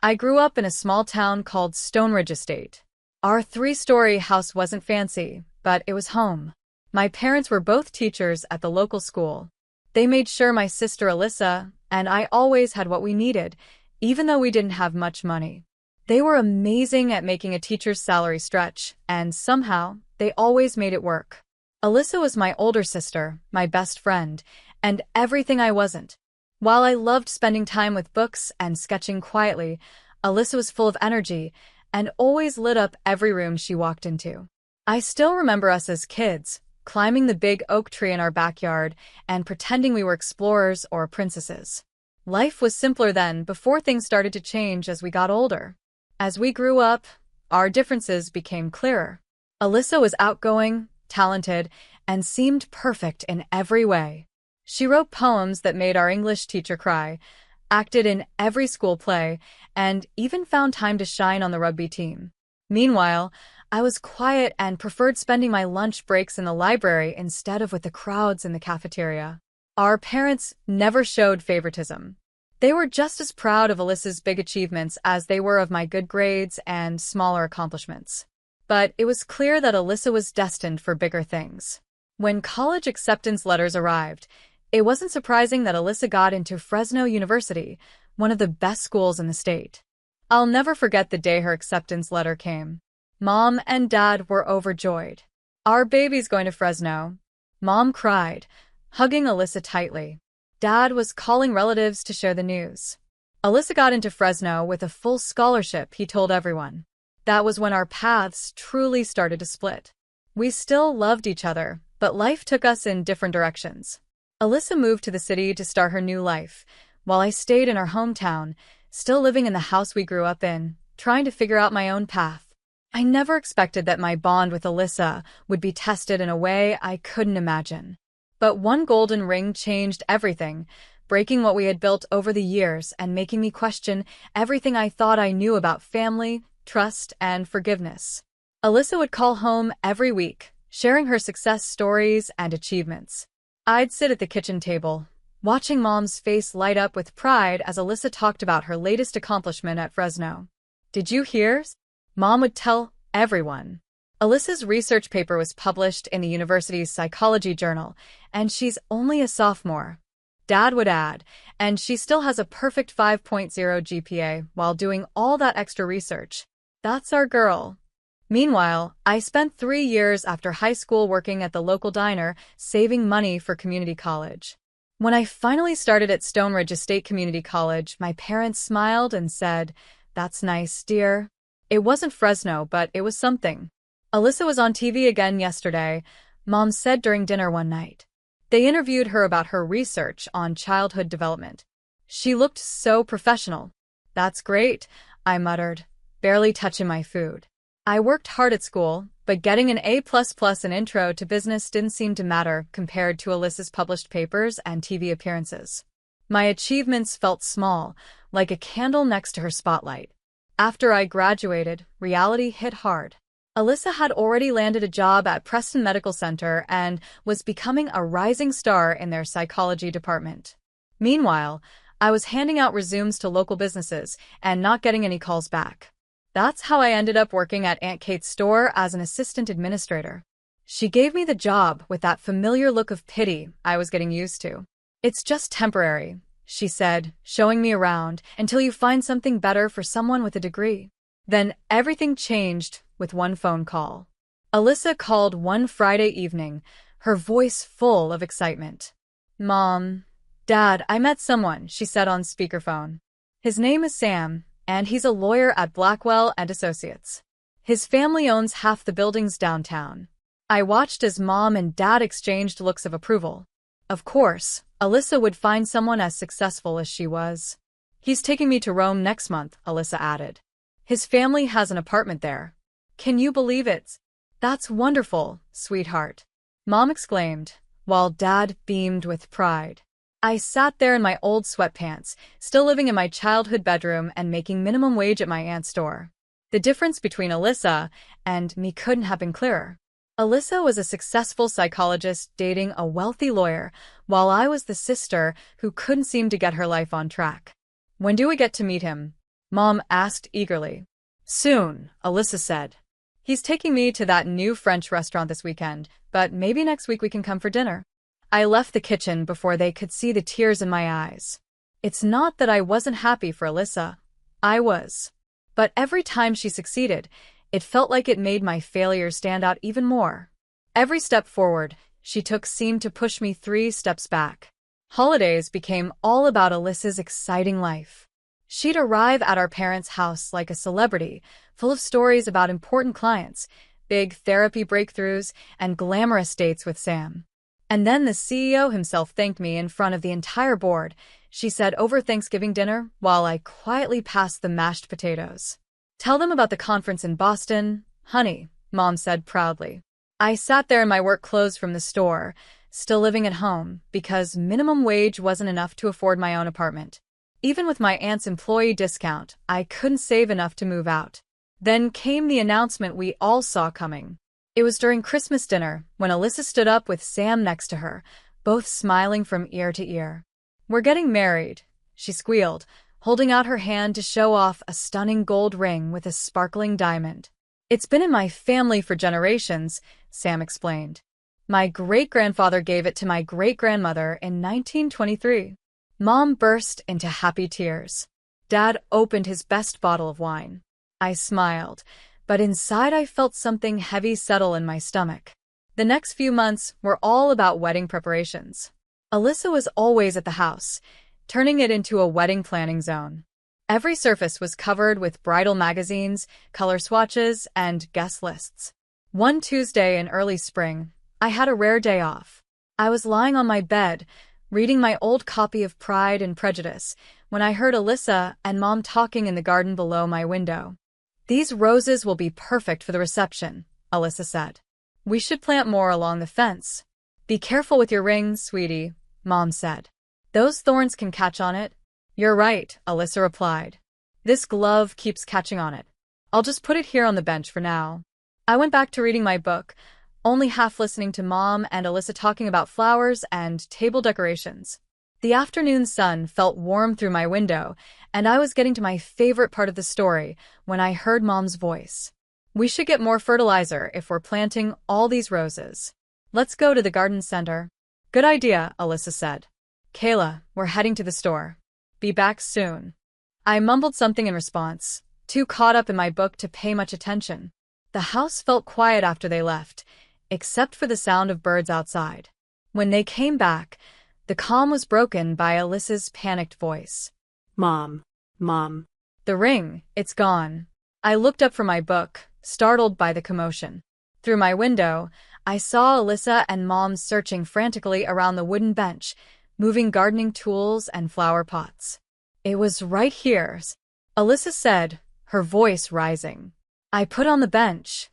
I grew up in a small town called Stonebridge Estate. Our three-story house wasn't fancy, but it was home. My parents were both teachers at the local school. They made sure my sister Alyssa and I always had what we needed, even though we didn't have much money. They were amazing at making a teacher's salary stretch, and somehow, they always made it work. Alyssa was my older sister, my best friend, and everything I wasn't. While I loved spending time with books and sketching quietly, Alyssa was full of energy and always lit up every room she walked into. I still remember us as kids, climbing the big oak tree in our backyard and pretending we were explorers or princesses. Life was simpler then, before things started to change as we got older. As we grew up, our differences became clearer. Alyssa was outgoing, talented, and seemed perfect in every way. She wrote poems that made our English teacher cry, acted in every school play, and even found time to shine on the rugby team. Meanwhile, I was quiet and preferred spending my lunch breaks in the library instead of with the crowds in the cafeteria. Our parents never showed favoritism. They were just as proud of Alyssa's big achievements as they were of my good grades and smaller accomplishments. But it was clear that Alyssa was destined for bigger things. When college acceptance letters arrived, it wasn't surprising that Alyssa got into Fresno University, one of the best schools in the state. I'll never forget the day her acceptance letter came. Mom and Dad were overjoyed. "Our baby's going to Fresno," Mom cried, hugging Alyssa tightly. Dad was calling relatives to share the news. Alyssa got into Fresno with a full scholarship, he told everyone. That was when our paths truly started to split. We still loved each other, but life took us in different directions. Alyssa moved to the city to start her new life, while I stayed in our hometown, still living in the house we grew up in, trying to figure out my own path. I never expected that my bond with Alyssa would be tested in a way I couldn't imagine. But one golden ring changed everything, breaking what we had built over the years and making me question everything I thought I knew about family, trust, and forgiveness. Alyssa would call home every week, sharing her success stories and achievements. I'd sit at the kitchen table, watching Mom's face light up with pride as Alyssa talked about her latest accomplishment at Fresno. "Did you hear?" Mom would tell everyone. Alyssa's research paper was published in the university's psychology journal, and she's only a sophomore. Dad would add, and she still has a perfect 5.0 GPA while doing all that extra research. That's our girl. Meanwhile, I spent 3 years after high school working at the local diner, saving money for community college. When I finally started at Stonebridge Estate Community College, my parents smiled and said, "That's nice, dear." It wasn't Fresno, but it was something. Alyssa was on TV again yesterday, Mom said during dinner one night. They interviewed her about her research on childhood development. She looked so professional. "That's great," I muttered, barely touching my food. I worked hard at school, but getting an A++ in Intro to Business didn't seem to matter compared to Alyssa's published papers and TV appearances. My achievements felt small, like a candle next to her spotlight. After I graduated, reality hit hard. Alyssa had already landed a job at Preston Medical Center and was becoming a rising star in their psychology department. Meanwhile, I was handing out resumes to local businesses and not getting any calls back. That's how I ended up working at Aunt Kate's store as an assistant administrator. She gave me the job with that familiar look of pity I was getting used to. "It's just temporary," she said, showing me around, "until you find something better for someone with a degree." Then everything changed with one phone call. Alyssa called one Friday evening, her voice full of excitement. "Mom, Dad, I met someone," she said on speakerphone. "His name is Sam, and he's a lawyer at Blackwell and Associates. His family owns half the buildings downtown." I watched as Mom and Dad exchanged looks of approval. Of course, Alyssa would find someone as successful as she was. "He's taking me to Rome next month," Alyssa added. "His family has an apartment there. Can you believe it?" "That's wonderful, sweetheart," Mom exclaimed, while Dad beamed with pride. I sat there in my old sweatpants, still living in my childhood bedroom and making minimum wage at my aunt's store. The difference between Alyssa and me couldn't have been clearer. Alyssa was a successful psychologist dating a wealthy lawyer, while I was the sister who couldn't seem to get her life on track. "When do we get to meet him?" Mom asked eagerly. Soon, Alyssa said. He's taking me to that new French restaurant this weekend, but maybe next week we can come for dinner. I left the kitchen before they could see the tears in my eyes. It's not that I wasn't happy for Alyssa. I was. But every time she succeeded, it felt like it made my failure stand out even more. Every step forward she took seemed to push me 3 steps back. Holidays became all about Alyssa's exciting life. She'd arrive at our parents' house like a celebrity, full of stories about important clients, big therapy breakthroughs, and glamorous dates with Sam. And then the CEO himself thanked me in front of the entire board, she said over Thanksgiving dinner, while I quietly passed the mashed potatoes. Tell them about the conference in Boston, honey, Mom said proudly. I sat there in my work clothes from the store, still living at home, because minimum wage wasn't enough to afford my own apartment. Even with my aunt's employee discount, I couldn't save enough to move out. Then came the announcement we all saw coming. It was during Christmas dinner, when Alyssa stood up with Sam next to her, both smiling from ear to ear. We're getting married, she squealed, holding out her hand to show off a stunning gold ring with a sparkling diamond. It's been in my family for generations, Sam explained. My great-grandfather gave it to my great-grandmother in 1923. Mom burst into happy tears. Dad opened his best bottle of wine. I smiled, but inside I felt something heavy settle in my stomach. The next few months were all about wedding preparations. Alyssa was always at the house, turning it into a wedding planning zone. Every surface was covered with bridal magazines, color swatches, and guest lists. One Tuesday in early spring, I had a rare day off. I was lying on my bed, reading my old copy of Pride and Prejudice, when I heard Alyssa and Mom talking in the garden below my window. These roses will be perfect for the reception, Alyssa said. We should plant more along the fence. Be careful with your rings, sweetie, Mom said. Those thorns can catch on it. You're right, Alyssa replied. This glove keeps catching on it. I'll just put it here on the bench for now. I went back to reading my book, only half listening to Mom and Alyssa talking about flowers and table decorations. The afternoon sun felt warm through my window, and I was getting to my favorite part of the story when I heard Mom's voice. We should get more fertilizer if we're planting all these roses. Let's go to the garden center. Good idea, Alyssa said. Kayla, we're heading to the store. Be back soon. I mumbled something in response, too caught up in my book to pay much attention. The house felt quiet after they left, except for the sound of birds outside. When they came back, the calm was broken by Alyssa's panicked voice. Mom. The ring, it's gone. I looked up from my book, startled by the commotion. Through my window, I saw Alyssa and Mom searching frantically around the wooden bench, moving gardening tools and flower pots. It was right here, Alyssa said, her voice rising. I put on the bench.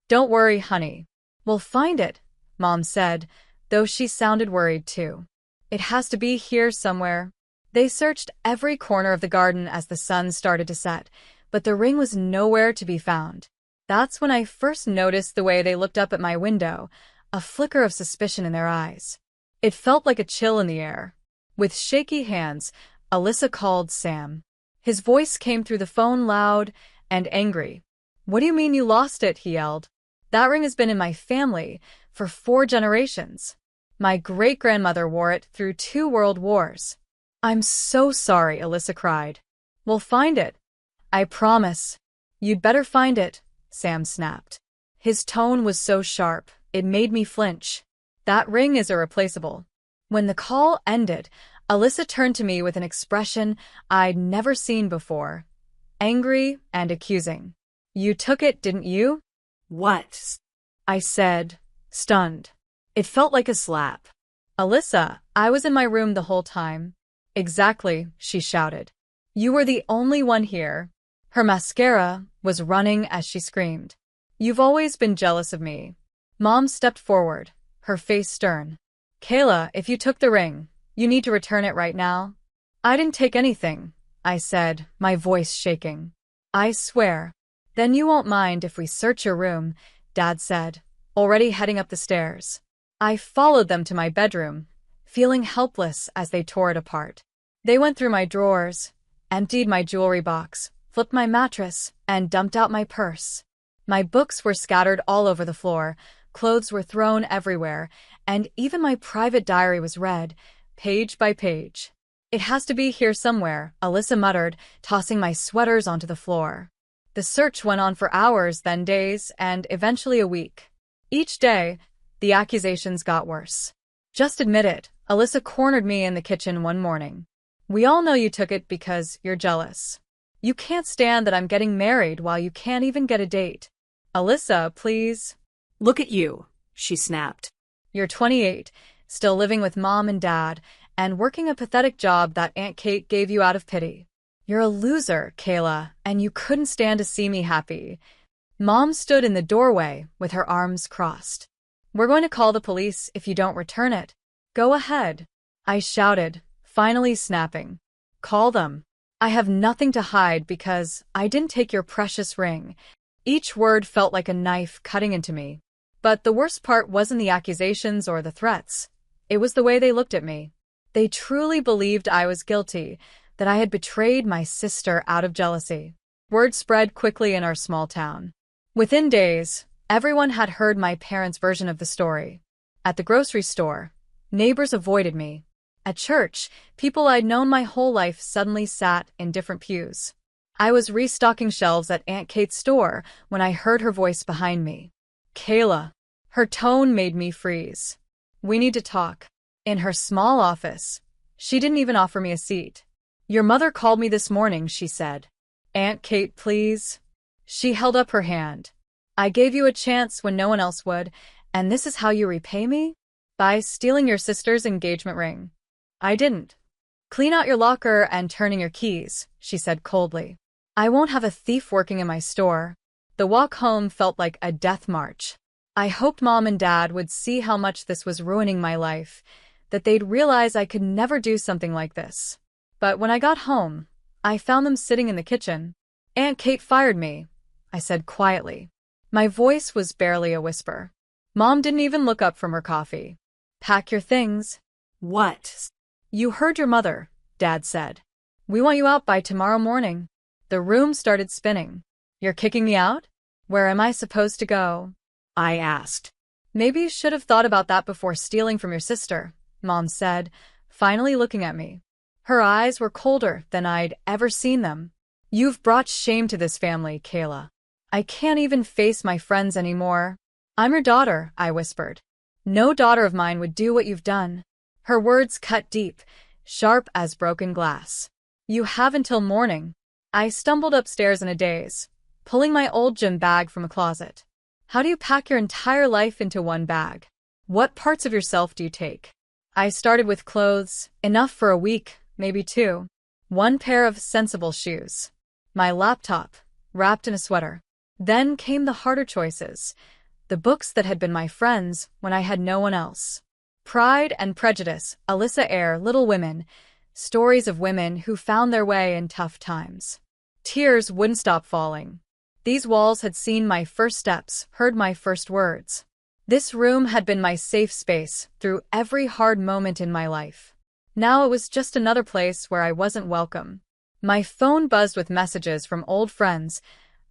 Don't worry, honey. We'll find it, Mom said, though she sounded worried too. It has to be here somewhere. They searched every corner of the garden as the sun started to set, but the ring was nowhere to be found. That's when I first noticed the way they looked up at my window, a flicker of suspicion in their eyes. It felt like a chill in the air. With shaky hands, Alyssa called Sam. His voice came through the phone loud and angry. What do you mean you lost it? He yelled. That ring has been in my family for 4 generations. My great-grandmother wore it through 2 world wars. I'm so sorry, Alyssa cried. We'll find it. I promise. You'd better find it, Sam snapped. His tone was so sharp, it made me flinch. That ring is irreplaceable. When the call ended, Alyssa turned to me with an expression I'd never seen before. Angry and accusing. You took it, didn't you? What? I said, stunned. It felt like a slap. Alyssa, I was in my room the whole time. Exactly, she shouted. You were the only one here. Her mascara was running as she screamed. You've always been jealous of me. Mom stepped forward, her face stern. Kayla, if you took the ring, you need to return it right now. I didn't take anything, I said, my voice shaking. I swear. Then you won't mind if we search your room, Dad said, already heading up the stairs. I followed them to my bedroom, feeling helpless as they tore it apart. They went through my drawers, emptied my jewelry box, flipped my mattress, and dumped out my purse. My books were scattered all over the floor, clothes were thrown everywhere, and even my private diary was read, page by page. "It has to be here somewhere," Alyssa muttered, tossing my sweaters onto the floor. The search went on for hours, then days, and eventually a week. Each day, the accusations got worse. "Just admit it," Alyssa cornered me in the kitchen one morning. "We all know you took it because you're jealous. You can't stand that I'm getting married while you can't even get a date." "Alyssa, please." "Look at you," she snapped. "You're 28, still living with mom and dad, and working a pathetic job that Aunt Kate gave you out of pity. You're a loser, Kayla, and you couldn't stand to see me happy." Mom stood in the doorway with her arms crossed. "We're going to call the police if you don't return it." "Go ahead," I shouted, finally snapping. "Call them. I have nothing to hide because I didn't take your precious ring." Each word felt like a knife cutting into me. But the worst part wasn't the accusations or the threats. It was the way they looked at me. They truly believed I was guilty, that I had betrayed my sister out of jealousy. Word spread quickly in our small town. Within days, everyone had heard my parents' version of the story. At the grocery store, neighbors avoided me. At church, people I'd known my whole life suddenly sat in different pews. I was restocking shelves at Aunt Kate's store when I heard her voice behind me. "Kayla." Her tone made me freeze. "We need to talk." In her small office, she didn't even offer me a seat. "Your mother called me this morning," she said. "Aunt Kate, please." She held up her hand. "I gave you a chance when no one else would, and this is how you repay me? By stealing your sister's engagement ring." "I didn't." "Clean out your locker and turn in your keys," she said coldly. "I won't have a thief working in my store." The walk home felt like a death march. I hoped Mom and Dad would see how much this was ruining my life, that they'd realize I could never do something like this. But when I got home, I found them sitting in the kitchen. "Aunt Kate fired me," I said quietly. My voice was barely a whisper. Mom didn't even look up from her coffee. "Pack your things." "What?" "You heard your mother," Dad said. "We want you out by tomorrow morning." The room started spinning. "You're kicking me out? Where am I supposed to go?" I asked. "Maybe you should have thought about that before stealing from your sister," Mom said, finally looking at me. Her eyes were colder than I'd ever seen them. "You've brought shame to this family, Kayla. I can't even face my friends anymore." "I'm your daughter," I whispered. "No daughter of mine would do what you've done." Her words cut deep, sharp as broken glass. "You have until morning." I stumbled upstairs in a daze, pulling my old gym bag from a closet. How do you pack your entire life into one bag? What parts of yourself do you take? I started with clothes, enough for a week, maybe 2. One pair of sensible shoes. My laptop, wrapped in a sweater. Then came the harder choices, the books that had been my friends when I had no one else. Pride and Prejudice, Alyssa Eyre, Little Women, stories of women who found their way in tough times. Tears wouldn't stop falling. These walls had seen my first steps, heard my first words. This room had been my safe space through every hard moment in my life. Now it was just another place where I wasn't welcome. My phone buzzed with messages from old friends.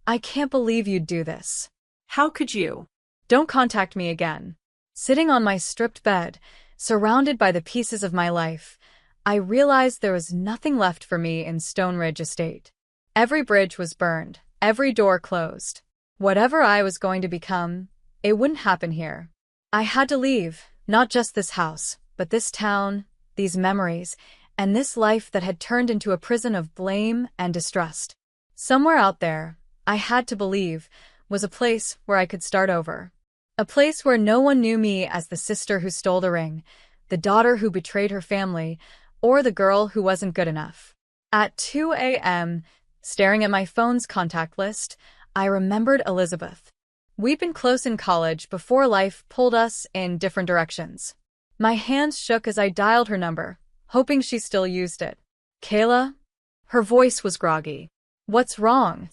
"I can't believe you'd do this." "How could you?" "Don't contact me again." Sitting on my stripped bed, surrounded by the pieces of my life, I realized there was nothing left for me in Stone Ridge Estate. Every bridge was burned, every door closed. Whatever I was going to become, it wouldn't happen here. I had to leave, not just this house, but this town, these memories, and this life that had turned into a prison of blame and distrust. Somewhere out there, I had to believe, was a place where I could start over. A place where no one knew me as the sister who stole the ring, the daughter who betrayed her family, or the girl who wasn't good enough. At 2 a.m., staring at my phone's contact list, I remembered Elizabeth. We'd been close in college before life pulled us in different directions. My hands shook as I dialed her number, hoping she still used it. "Kayla?" Her voice was groggy. "What's wrong?"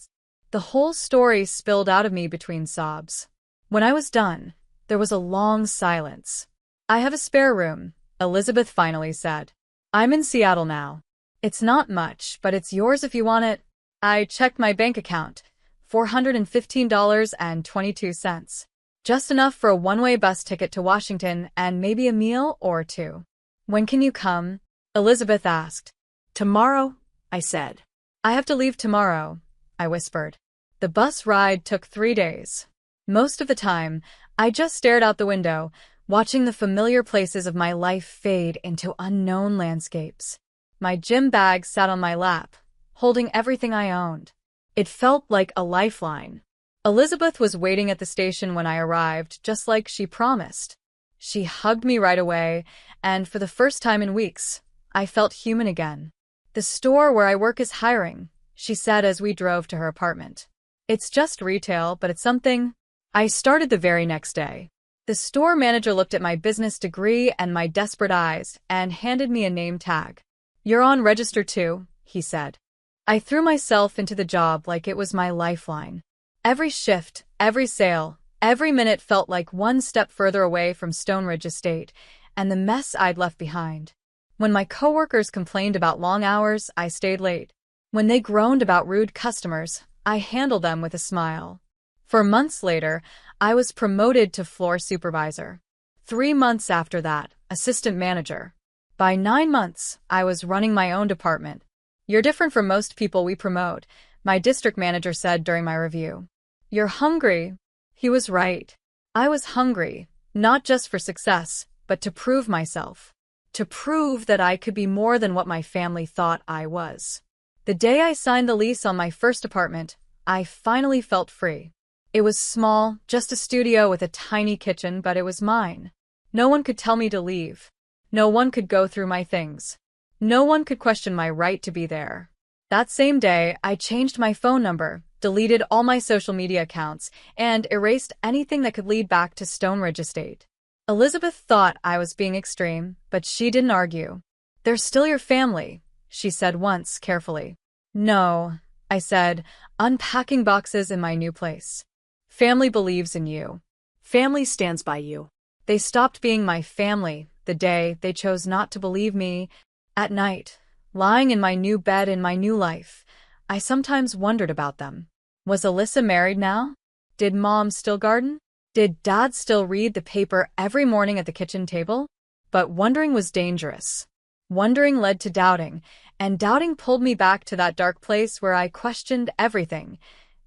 The whole story spilled out of me between sobs. When I was done, there was a long silence. "I have a spare room," Elizabeth finally said. "I'm in Seattle now. It's not much, but it's yours if you want it." I checked my bank account. $415.22. Just enough for a one-way bus ticket to Washington and maybe a meal or two. When can you come? Elizabeth asked. Tomorrow, I said. I have to leave tomorrow, I whispered. The bus ride took 3 days. Most of the time, I just stared out the window, watching the familiar places of my life fade into unknown landscapes. My gym bag sat on my lap, holding everything I owned. It felt like a lifeline. Elizabeth was waiting at the station when I arrived, just like she promised. She hugged me right away, and for the first time in weeks, I felt human again. The store where I work is hiring, she said as we drove to her apartment. It's just retail, but it's something. I started the very next day. The store manager looked at my business degree and my desperate eyes and handed me a name tag. You're on register too, he said. I threw myself into the job like it was my lifeline. Every shift, every sale, every minute felt like one step further away from Stonebridge Estate and the mess I'd left behind. When my coworkers complained about long hours, I stayed late. When they groaned about rude customers, I handled them with a smile. 4 months later, I was promoted to floor supervisor. 3 months after that, assistant manager. By 9 months, I was running my own department. You're different from most people we promote, my district manager said during my review. You're hungry. He was right. I was hungry, not just for success, but to prove myself. To prove that I could be more than what my family thought I was. The day I signed the lease on my first apartment, I finally felt free. It was small, just a studio with a tiny kitchen, but it was mine. No one could tell me to leave. No one could go through my things. No one could question my right to be there. That same day, I changed my phone number, deleted all my social media accounts, and erased anything that could lead back to Stonebridge Estate. Elizabeth thought I was being extreme, but she didn't argue. They're still your family, she said once carefully. No, I said, unpacking boxes in my new place. Family believes in you. Family stands by you. They stopped being my family the day they chose not to believe me. At night, lying in my new bed in my new life, I sometimes wondered about them. Was Alyssa married now? Did Mom still garden? Did Dad still read the paper every morning at the kitchen table? But wondering was dangerous. Wondering led to doubting, and doubting pulled me back to that dark place where I questioned everything,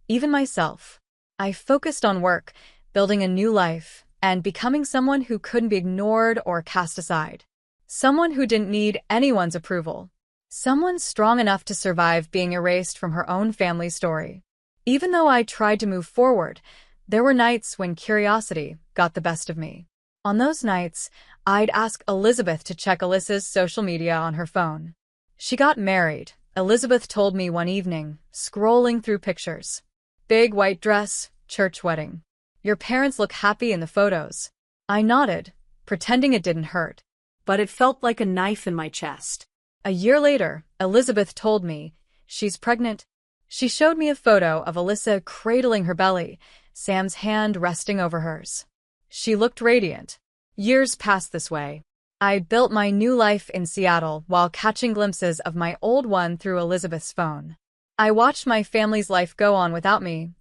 even myself. I focused on work, building a new life, and becoming someone who couldn't be ignored or cast aside. Someone who didn't need anyone's approval. Someone strong enough to survive being erased from her own family story. Even though I tried to move forward, there were nights when curiosity got the best of me. On those nights, I'd ask Elizabeth to check Alyssa's social media on her phone. She got married, Elizabeth told me one evening, scrolling through pictures. Big white dress, church wedding. Your parents look happy in the photos. I nodded, pretending it didn't hurt. But it felt like a knife in my chest. A year later, Elizabeth told me she's pregnant. She showed me a photo of Alyssa cradling her belly, Sam's hand resting over hers. She looked radiant. Years passed this way. I built my new life in Seattle while catching glimpses of my old one through Elizabeth's phone. I watched my family's life go on without me.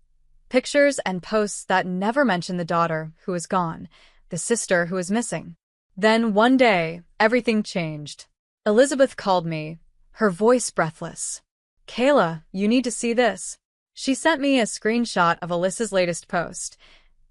Pictures and posts that never mentioned the daughter who was gone, the sister who was missing. Then one day, everything changed. Elizabeth called me, her voice breathless. Kayla, you need to see this. She sent me a screenshot of Alyssa's latest post.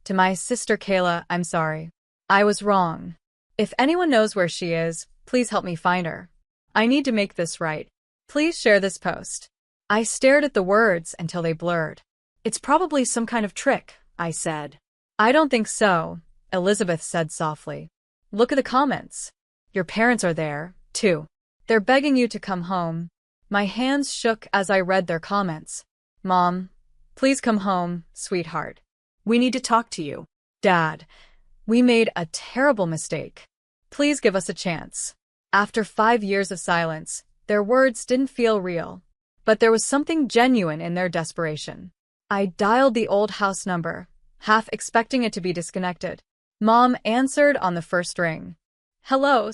To my sister Kayla, I'm sorry. I was wrong. If anyone knows where she is, please help me find her. I need to make this right. Please share this post. I stared at the words until they blurred. It's probably some kind of trick, I said. I don't think so, Elizabeth said softly. Look at the comments. Your parents are there, too. They're begging you to come home. My hands shook as I read their comments. Mom, please come home, sweetheart. We need to talk to you. Dad, we made a terrible mistake. Please give us a chance. After 5 years of silence, their words didn't feel real. But there was something genuine in their desperation. I dialed the old house number, half expecting it to be disconnected. Mom answered on the first ring. Hello.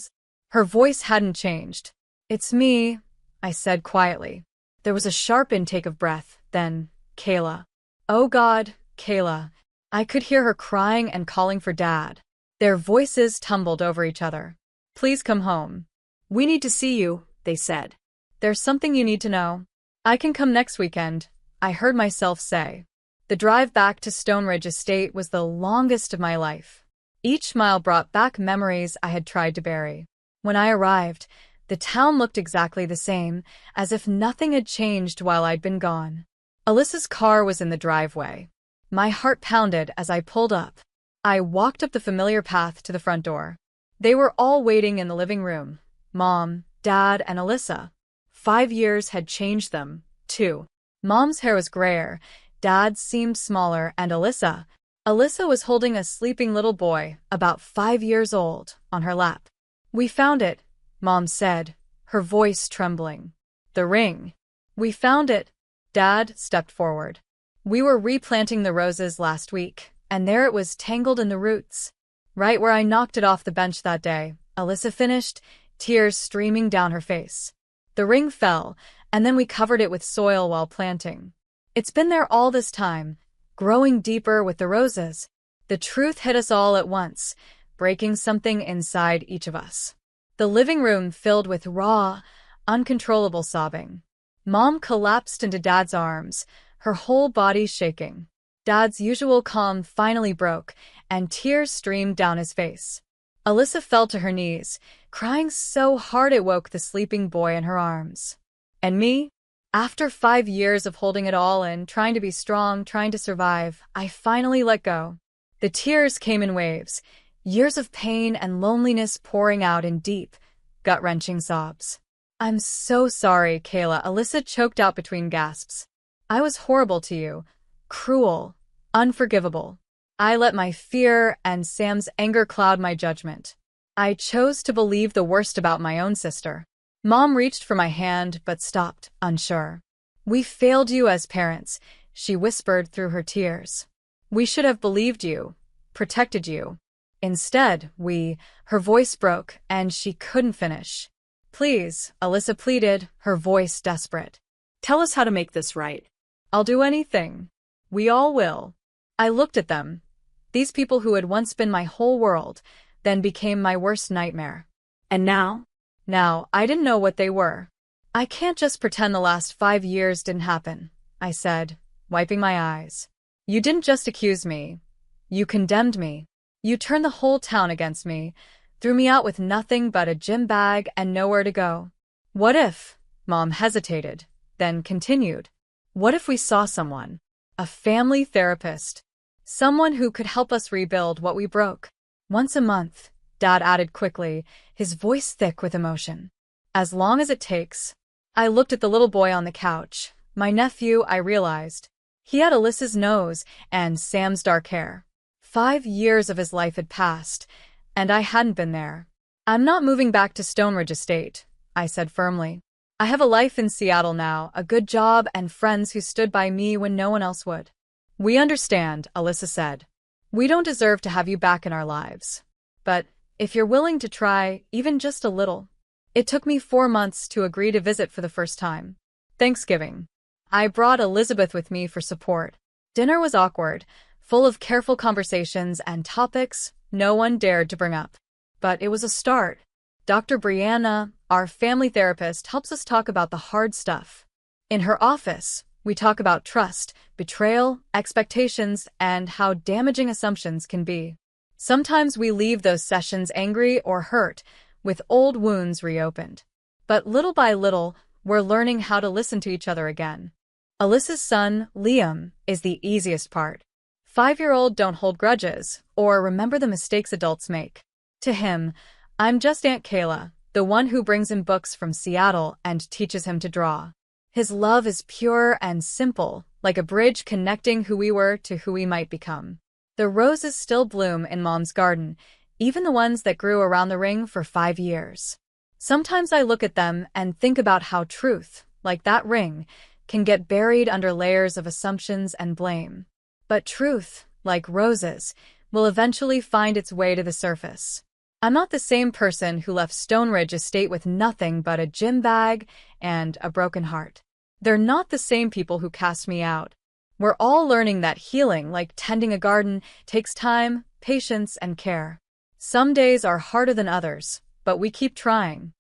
Her voice hadn't changed. It's me, I said quietly. There was a sharp intake of breath, then, Kayla. Oh God, Kayla. I could hear her crying and calling for Dad. Their voices tumbled over each other. Please come home. We need to see you, they said. There's something you need to know. I can come next weekend, I heard myself say. The drive back to Stonebridge Estate was the longest of my life. Each mile brought back memories I had tried to bury. When I arrived, the town looked exactly the same, as if nothing had changed while I'd been gone. Alyssa's car was in the driveway. My heart pounded as I pulled up. I walked up the familiar path to the front door. They were all waiting in the living room. Mom, Dad, and Alyssa. 5 years had changed them, too. Mom's hair was grayer, Dad's seemed smaller, and Alyssa was holding a sleeping little boy, about 5 years old, on her lap. We found it, Mom said, her voice trembling. The ring. We found it. Dad stepped forward. We were replanting the roses last week, and there it was tangled in the roots. Right where I knocked it off the bench that day, Alyssa finished, tears streaming down her face. The ring fell, and then we covered it with soil while planting. It's been there all this time, growing deeper with the roses. The truth hit us all at once, breaking something inside each of us. The living room filled with raw, uncontrollable sobbing. Mom collapsed into Dad's arms, her whole body shaking. Dad's usual calm finally broke, and tears streamed down his face. Alyssa fell to her knees, crying so hard it woke the sleeping boy in her arms. And me? After 5 years of holding it all in, trying to be strong, trying to survive, I finally let go. The tears came in waves, years of pain and loneliness pouring out in deep, gut-wrenching sobs. I'm so sorry, Kayla, Alyssa choked out between gasps. I was horrible to you, cruel, unforgivable. I let my fear and Sam's anger cloud my judgment. I chose to believe the worst about my own sister. Mom reached for my hand but stopped, unsure. We failed you as parents, she whispered through her tears. We should have believed you, protected you. Instead, her voice broke, and she couldn't finish. Please, Alyssa pleaded, her voice desperate. Tell us how to make this right. I'll do anything. We all will. I looked at them. These people who had once been my whole world, then became my worst nightmare. And now? Now, I didn't know what they were. I can't just pretend the last 5 years didn't happen, I said, wiping my eyes. You didn't just accuse me. You condemned me. You turned the whole town against me, threw me out with nothing but a gym bag and nowhere to go. What if? Mom hesitated, then continued. What if we saw someone? A family therapist. Someone who could help us rebuild what we broke. Once a month, Dad added quickly, his voice thick with emotion. As long as it takes. I looked at the little boy on the couch. My nephew, I realized. He had Alyssa's nose and Sam's dark hair. 5 years of his life had passed, and I hadn't been there. I'm not moving back to Stonebridge Estate, I said firmly. I have a life in Seattle now, a good job, and friends who stood by me when no one else would. We understand, Alyssa said. We don't deserve to have you back in our lives. But if you're willing to try, even just a little. It took me 4 months to agree to visit for the first time. Thanksgiving. I brought Elizabeth with me for support. Dinner was awkward, full of careful conversations and topics no one dared to bring up. But it was a start. Dr. Brianna, our family therapist, helps us talk about the hard stuff. In her office, we talk about trust, betrayal, expectations, and how damaging assumptions can be. Sometimes we leave those sessions angry or hurt, with old wounds reopened. But little by little, we're learning how to listen to each other again. Alyssa's son, Liam, is the easiest part. 5-year-old don't hold grudges, or remember the mistakes adults make. To him, I'm just Aunt Kayla, the one who brings him books from Seattle and teaches him to draw. His love is pure and simple, like a bridge connecting who we were to who we might become. The roses still bloom in Mom's garden, even the ones that grew around the ring for 5 years. Sometimes I look at them and think about how truth, like that ring, can get buried under layers of assumptions and blame. But truth, like roses, will eventually find its way to the surface. I'm not the same person who left Stonebridge Estate with nothing but a gym bag and a broken heart. They're not the same people who cast me out. We're all learning that healing, like tending a garden, takes time, patience, and care. Some days are harder than others, but we keep trying.